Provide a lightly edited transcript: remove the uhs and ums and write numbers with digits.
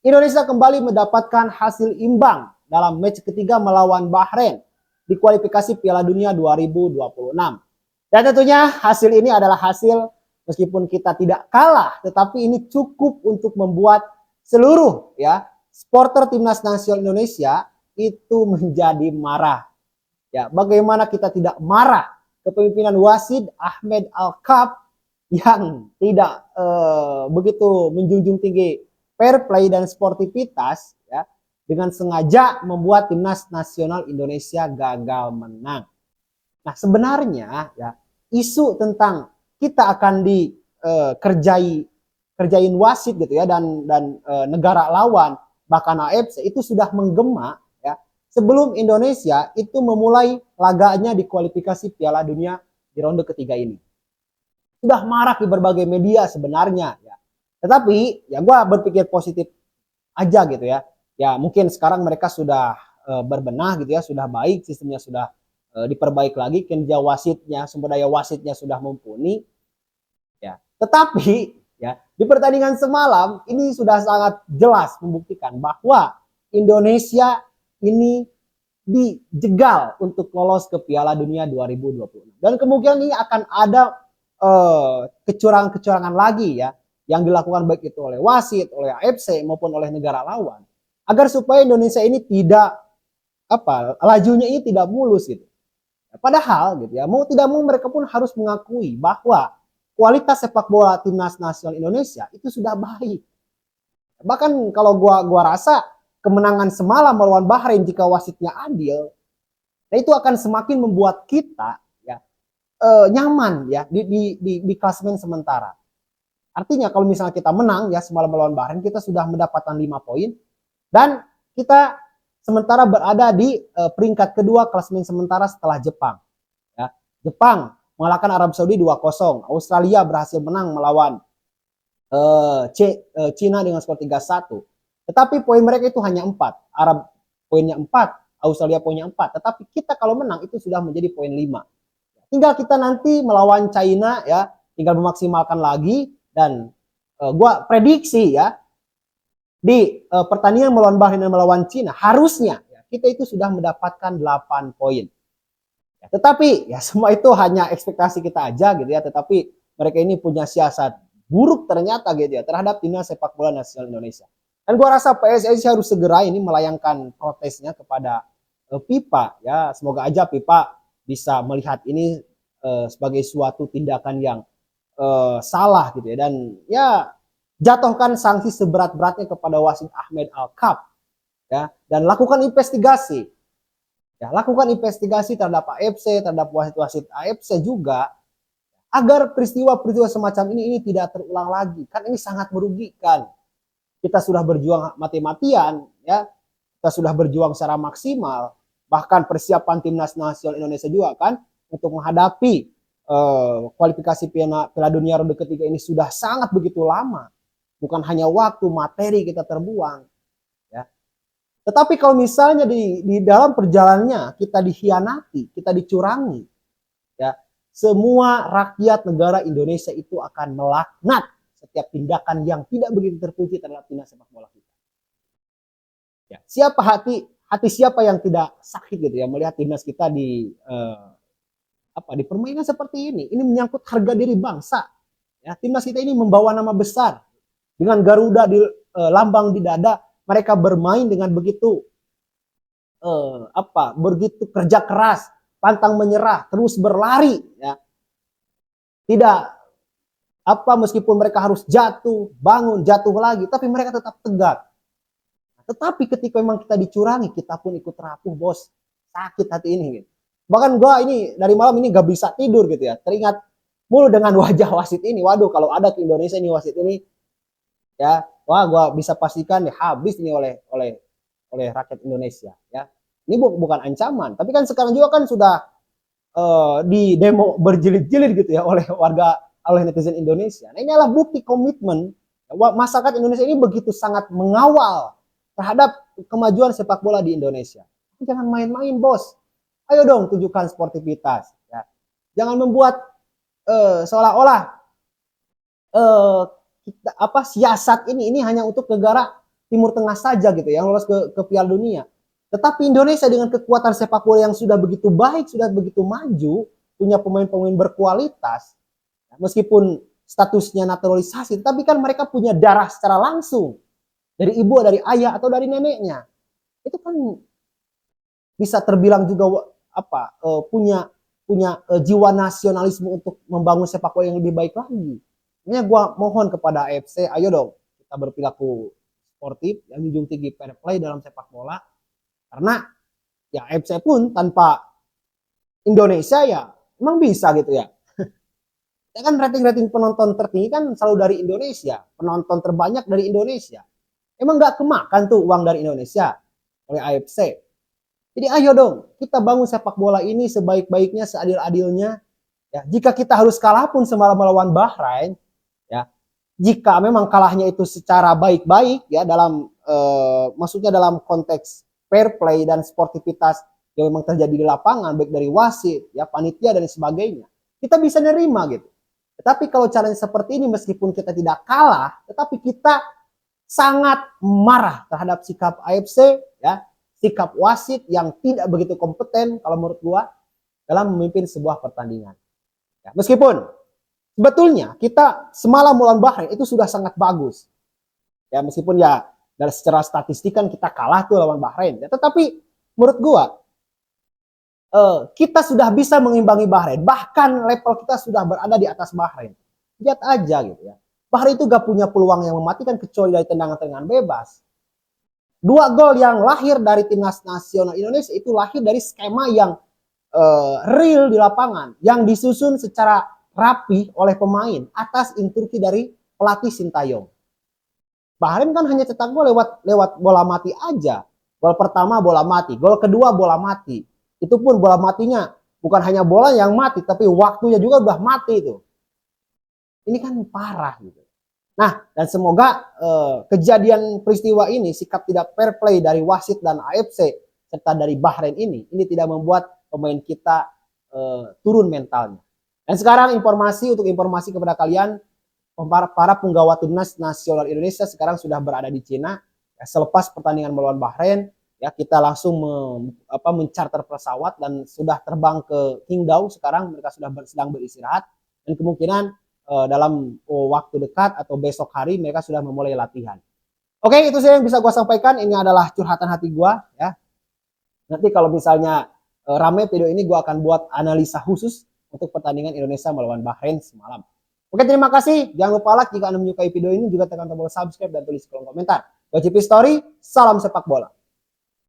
Indonesia kembali mendapatkan hasil imbang dalam match ketiga melawan Bahrain di kualifikasi Piala Dunia 2026. Dan tentunya hasil ini adalah hasil meskipun kita tidak kalah, tetapi ini cukup untuk membuat seluruh ya supporter timnas nasional Indonesia itu menjadi marah. Ya, bagaimana kita tidak marah kepemimpinan wasit Ahmed Al-Kab yang tidak begitu menjunjung tinggi fair play dan sportivitas ya, dengan sengaja membuat timnas nasional Indonesia gagal menang. Nah, sebenarnya ya isu tentang kita akan kerjain wasit gitu ya dan negara lawan bahkan AFC itu sudah menggema ya sebelum Indonesia itu memulai laganya di kualifikasi Piala Dunia di ronde ketiga ini. Sudah marak di berbagai media sebenarnya ya. Tetapi ya gue berpikir positif aja gitu ya. Ya mungkin sekarang mereka sudah berbenah gitu ya, sudah baik, sistemnya sudah diperbaiki lagi, kinerja wasitnya, sumber daya wasitnya sudah mumpuni. Ya. Tetapi ya di pertandingan semalam ini sudah sangat jelas membuktikan bahwa Indonesia ini dijegal untuk lolos ke Piala Dunia 2026. Dan kemungkinan ini akan ada kecurangan-kecurangan lagi ya yang dilakukan baik itu oleh wasit, oleh AFC maupun oleh negara lawan agar supaya Indonesia ini tidak lajunya ini tidak mulus gitu. Padahal gitu ya, mau tidak mau mereka pun harus mengakui bahwa kualitas sepak bola timnas nasional Indonesia itu sudah baik. Bahkan kalau gua rasa kemenangan semalam melawan Bahrain jika wasitnya adil, nah itu akan semakin membuat kita ya nyaman ya di klasemen sementara. Artinya kalau misalnya kita menang ya semalam melawan Bahrain, kita sudah mendapatkan 5 poin dan kita sementara berada di peringkat kedua klasemen sementara setelah Jepang. Ya. Jepang mengalahkan Arab Saudi 2-0. Australia berhasil menang melawan Cina dengan skor 3-1. Tetapi poin mereka itu hanya 4. Arab poinnya 4, Australia poinnya 4. Tetapi kita kalau menang itu sudah menjadi poin 5. Tinggal kita nanti melawan China ya, tinggal memaksimalkan lagi dan gua prediksi ya di pertandingan melawan Bahrain dan melawan Cina harusnya ya, kita itu sudah mendapatkan 8 poin. Ya, tetapi ya semua itu hanya ekspektasi kita aja gitu ya, tetapi mereka ini punya siasat buruk ternyata gitu ya terhadap timnas sepak bola nasional Indonesia. Dan gua rasa PSSI harus segera ini melayangkan protesnya kepada FIFA ya, semoga aja FIFA bisa melihat ini sebagai suatu tindakan yang salah gitu ya dan ya jatuhkan sanksi seberat-beratnya kepada wasit Ahmed Al-Kab ya dan lakukan investigasi. Ya, lakukan investigasi terhadap AFC, terhadap wasit-wasit AFC juga agar peristiwa-peristiwa semacam ini tidak terulang lagi. Kan ini sangat merugikan. Kita sudah berjuang mati-matian ya. Kita sudah berjuang secara maksimal. Bahkan persiapan timnas nasional Indonesia juga kan untuk menghadapi kualifikasi Piala Dunia ronde ketiga ini sudah sangat begitu lama. Bukan hanya waktu, materi kita terbuang. Ya. Tetapi kalau misalnya di dalam perjalanannya kita dikhianati, kita dicurangi, ya semua rakyat negara Indonesia itu akan melaknat setiap tindakan yang tidak begitu terpuji terhadap timnas sepak bola kita. Ya, hati siapa yang tidak sakit gitu ya melihat timnas kita dipermainkan seperti ini. Ini menyangkut harga diri bangsa. Ya, timnas kita ini membawa nama besar dengan Garuda di lambang di dada. Mereka bermain dengan begitu begitu kerja keras, pantang menyerah, terus berlari ya. Tidak meskipun mereka harus jatuh, bangun, jatuh lagi, tapi mereka tetap tegak. Tetapi ketika memang kita dicurangi, kita pun ikut rapuh, bos. Sakit hati ini gitu. Bahkan gua ini dari malam ini gak bisa tidur gitu ya. Teringat mulu dengan wajah wasit ini. Waduh, kalau ada ke Indonesia ini wasit ini ya, wah gua bisa pastikan ya habis ini oleh rakyat Indonesia ya. Ini bukan ancaman, tapi kan sekarang juga kan sudah di demo berjilid-jilid gitu ya oleh netizen Indonesia. Nah, ini adalah bukti komitmen masyarakat Indonesia ini begitu sangat mengawal terhadap kemajuan sepak bola di Indonesia. Jangan main-main, bos. Ayo dong tunjukkan sportivitas ya. Jangan membuat seolah-olah siasat ini hanya untuk negara Timur Tengah saja gitu yang lolos ke Piala Dunia. Tetapi Indonesia dengan kekuatan sepak bola yang sudah begitu baik, sudah begitu maju, punya pemain-pemain berkualitas, meskipun statusnya naturalisasi, tapi kan mereka punya darah secara langsung dari ibu, dari ayah atau dari neneknya. Itu kan bisa terbilang juga punya jiwa nasionalisme untuk membangun sepak bola yang lebih baik lagi. Makanya gue mohon kepada AFC, ayo dong kita berperilaku sportif, yang junjung tinggi fair play dalam sepak bola. Karena ya AFC pun tanpa Indonesia ya emang bisa gitu ya. Ya kan rating-rating penonton tertinggi kan selalu dari Indonesia, penonton terbanyak dari Indonesia. Emang nggak kemakan tuh uang dari Indonesia oleh AFC. Jadi ayo dong kita bangun sepak bola ini sebaik-baiknya, seadil-adilnya. Ya, jika kita harus kalah pun semalam melawan Bahrain, ya, jika memang kalahnya itu secara baik-baik ya dalam maksudnya dalam konteks fair play dan sportivitas yang memang terjadi di lapangan baik dari wasit, ya panitia dan sebagainya, kita bisa nerima gitu. Tetapi kalau caranya seperti ini meskipun kita tidak kalah, tetapi kita sangat marah terhadap sikap AFC, ya, sikap wasit yang tidak begitu kompeten kalau menurut gua dalam memimpin sebuah pertandingan. Ya, meskipun sebetulnya kita semalam melawan Bahrain itu sudah sangat bagus. Ya meskipun ya dari secara statistik kan kita kalah tuh lawan Bahrain. Ya, tetapi menurut gua kita sudah bisa mengimbangi Bahrain. Bahkan level kita sudah berada di atas Bahrain. Lihat aja gitu ya. Bahrain itu gak punya peluang yang mematikan kecuali dari tendangan-tendangan bebas. 2 gol yang lahir dari timnas nasional Indonesia itu lahir dari skema yang real di lapangan, yang disusun secara rapi oleh pemain atas instruksi dari pelatih Sintayong. Bahrain kan hanya cetak gol lewat bola mati aja. Gol pertama bola mati, gol kedua bola mati. Itu pun bola matinya bukan hanya bola yang mati, tapi waktunya juga udah mati itu. Ini kan parah gitu. Nah, dan semoga kejadian peristiwa ini, sikap tidak fair play dari wasit dan AFC serta dari Bahrain ini tidak membuat pemain kita turun mentalnya. Dan sekarang untuk informasi kepada kalian, para penggawa timnas nasional Indonesia sekarang sudah berada di Cina. Ya, selepas pertandingan melawan Bahrain, ya kita langsung mencarter pesawat dan sudah terbang ke Qingdao. Sekarang mereka sedang beristirahat dan kemungkinan dalam waktu dekat atau besok hari mereka sudah memulai latihan. Oke, itu saja yang bisa gue sampaikan. Ini adalah curhatan hati gue ya. Nanti kalau misalnya rame video ini, gue akan buat analisa khusus untuk pertandingan Indonesia melawan Bahrain semalam. Oke, terima kasih. Jangan lupa like jika Anda menyukai video ini, juga tekan tombol subscribe dan tulis kolom komentar. Gue Cipi Story, salam sepak bola.